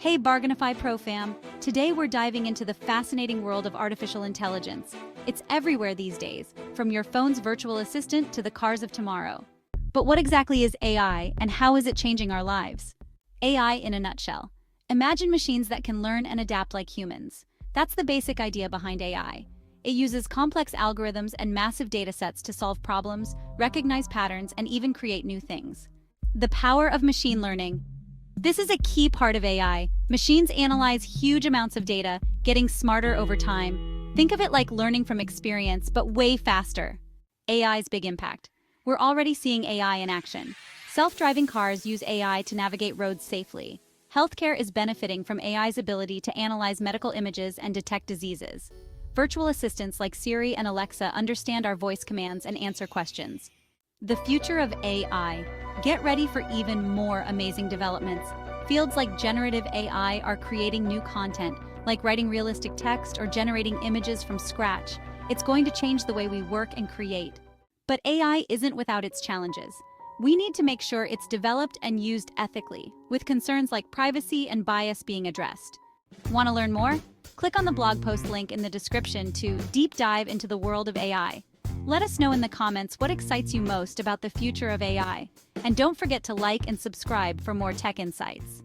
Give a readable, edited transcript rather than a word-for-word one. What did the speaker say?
Hey BargainifyPro fam! Today we're diving into the fascinating world of artificial intelligence. It's everywhere these days, from your phone's virtual assistant to the cars of tomorrow. But what exactly is AI, and how is it changing our lives? AI in a nutshell. Imagine machines that can learn and adapt like humans. That's the basic idea behind AI. It uses complex algorithms and massive datasets to solve problems, recognize patterns, and even create new things. The power of machine learning. This is a key part of AI. Machines analyze huge amounts of data, getting smarter over time. Think of it like learning from experience, but way faster. AI's big impact. We're already seeing AI in action. Self-driving cars use AI to navigate roads safely. Healthcare is benefiting from AI's ability to analyze medical images and detect diseases. Virtual assistants like Siri and Alexa understand our voice commands and answer questions. The future of AI. Get ready for even more amazing developments. Fields like generative AI are creating new content, like writing realistic text or generating images from scratch. It's going to change the way we work and create. But AI isn't without its challenges. We need to make sure it's developed and used ethically, with concerns like privacy and bias being addressed. Want to learn more? Click on the blog post link in the description to deep dive into the world of AI. Let us know in the comments what excites you most about the future of AI. And don't forget to like and subscribe for more tech insights.